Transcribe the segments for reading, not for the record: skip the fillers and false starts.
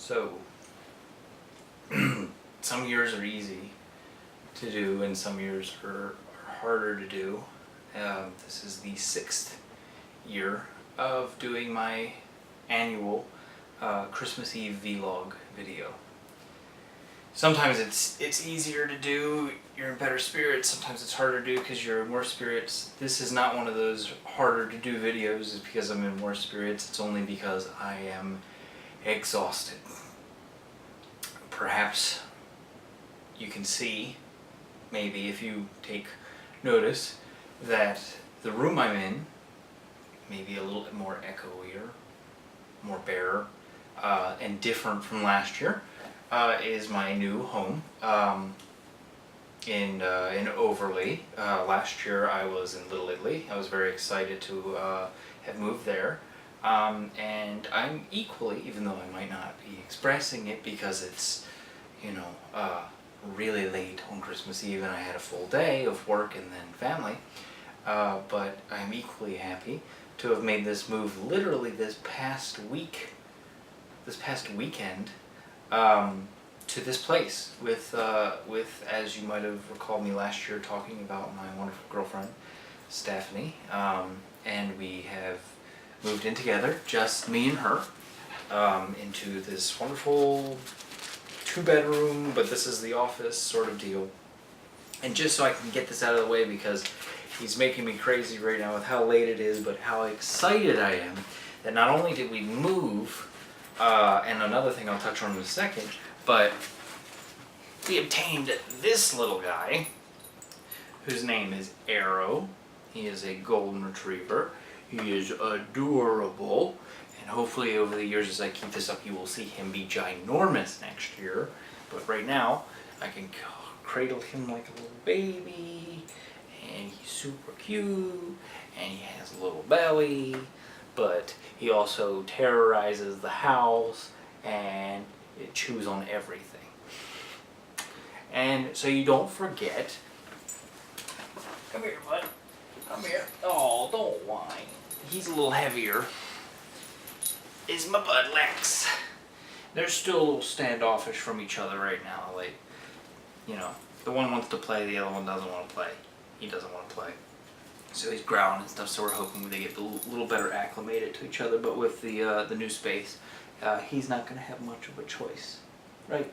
So, some years are easy to do and some years are harder to do. This is the 6th year of doing my annual Christmas Eve vlog video. Sometimes it's easier to do, you're in better spirits, sometimes it's harder to do because you're in worse spirits. This is not one of those harder to do videos it's because I'm in worse spirits, it's only because I am exhausted. Perhaps you can see, maybe if you take notice, that the room I'm in may be a little bit more echoier, more bare, and different from last year. Is my new home in Overley. Last year I was in Little Italy. I was very excited to have moved there. And I'm equally, even though I might not be expressing it because it's, really late on Christmas Eve and I had a full day of work and then family, but I'm equally happy to have made this move literally this past weekend, to this place with, as you might have recalled me last year talking about my wonderful girlfriend, Stephanie, and we have moved in together, just me and her, into this wonderful 2-bedroom, but this is the office sort of deal. And just so I can get this out of the way because he's making me crazy right now with how late it is, but how excited I am that not only did we move, and another thing I'll touch on in a second, but we obtained this little guy, whose name is Arrow. He is a golden retriever. He is adorable, and hopefully over the years as I keep this up you will see him be ginormous next year. But right now I can cradle him like a little baby, and he's super cute, and he has a little belly, but he also terrorizes the house and it chews on everything. And so you don't forget, come here bud, come here, oh don't whine, he's a little heavier, is my bud Lex. They're still a little standoffish from each other right now, like, the one wants to play, the other one doesn't want to play. He doesn't want to play. So he's growling and stuff, so we're hoping they get a little better acclimated to each other, but with the new space, he's not going to have much of a choice, right?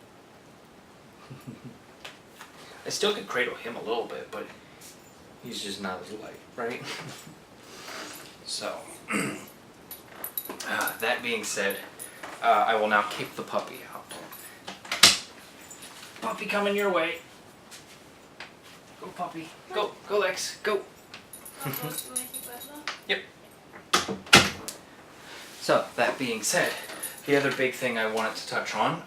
I still can cradle him a little bit, but he's just not as light, right? So, that being said, I will now kick the puppy out. Puppy coming your way. Go puppy, go Lex, go. Yep. So, that being said, the other big thing I wanted to touch on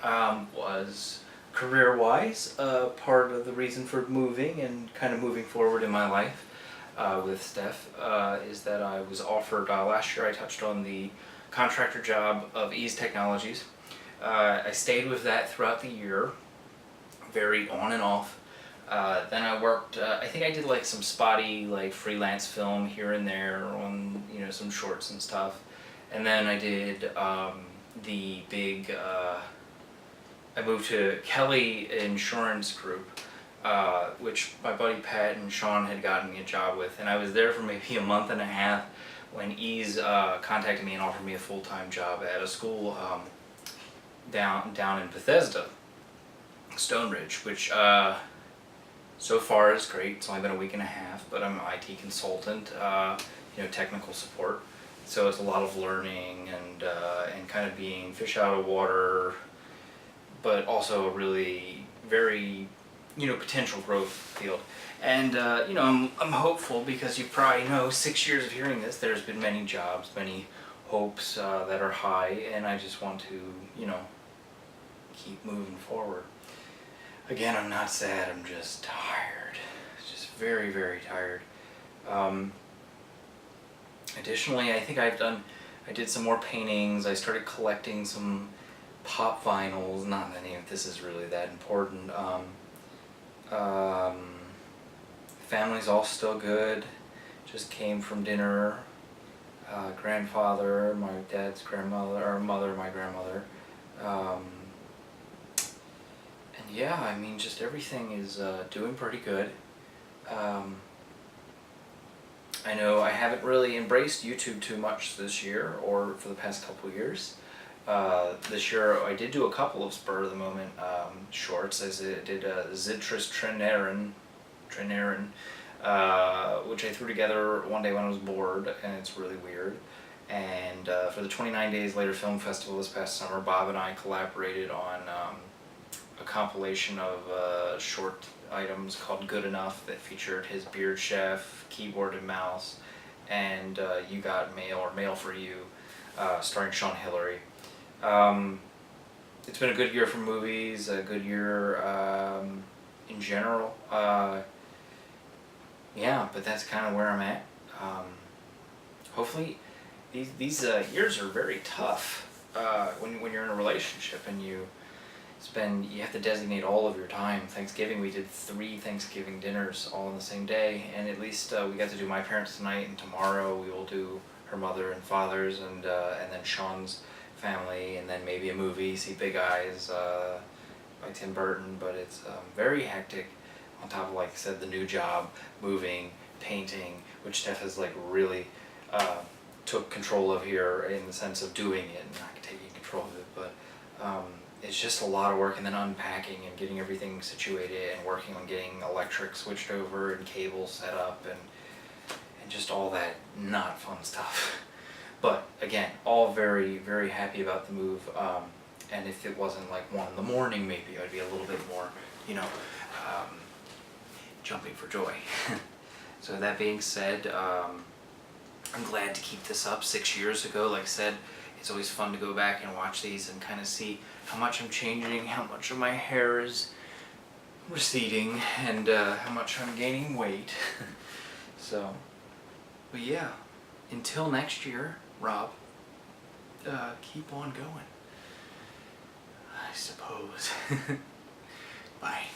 was career-wise. Part of the reason for moving and kind of moving forward in my life with Steph is that I was offered, last year I touched on the contractor job of Ease Technologies. I stayed with that throughout the year, very on and off. Then I worked, I think I did like some spotty like freelance film here and there on some shorts and stuff. And then I did the big, I moved to Kelly Insurance Group, which my buddy Pat and Sean had gotten me a job with, and I was there for maybe a month and a half when Ease contacted me and offered me a full-time job at a school down in Bethesda, Stone Ridge, which so far is great. It's only been a week and a half, but I'm an IT consultant, technical support. So it's a lot of learning and kind of being fish out of water, but also a really very, potential growth field. And, I'm hopeful because you probably know 6 years of hearing this, there's been many jobs, many hopes that are high, and I just want to, keep moving forward. Again, I'm not sad, I'm just tired. Just very, very tired. Additionally, I think I did some more paintings. I started collecting some pop vinyls. Not that any of this is really that important. Family's all still good. Just came from dinner. Grandfather, my dad's grandmother, or mother, my grandmother. Yeah, I mean, just everything is doing pretty good. Um, I know I haven't really embraced YouTube too much this year or for the past couple years. This year I did do a couple of spur of the moment shorts. I did Zitris Trenarin, which I threw together one day when I was bored, and it's really weird. And for the 29 Days Later Film Festival this past summer, Bob and I collaborated on a compilation of short items called Good Enough that featured his Beard Chef, Keyboard and Mouse, and You Got Mail or Mail for You, starring Sean Hillary. It's been a good year for movies, a good year in general. Yeah, but that's kind of where I'm at. Hopefully, these years are very tough when you're in a relationship and you have to designate all of your time. Thanksgiving, we did 3 Thanksgiving dinners all on the same day, and at least we got to do my parents tonight, and tomorrow we will do her mother and father's, and then Sean's family, and then maybe a movie, see Big Eyes by Tim Burton. But it's very hectic on top of, like I said, the new job, moving, painting, which Steph has like really took control of here in the sense of doing it, not taking control of it, but it's just a lot of work, and then unpacking and getting everything situated and working on getting electric switched over and cables set up and just all that not fun stuff. But again, all very, very happy about the move. And if it wasn't like 1 in the morning, maybe I'd be a little bit more, um, jumping for joy. So that being said, I'm glad to keep this up 6 years ago. Like I said, it's always fun to go back and watch these and kind of see how much I'm changing, how much of my hair is receding, and how much I'm gaining weight. So, but yeah, until next year, Rob, keep on going, I suppose. Bye.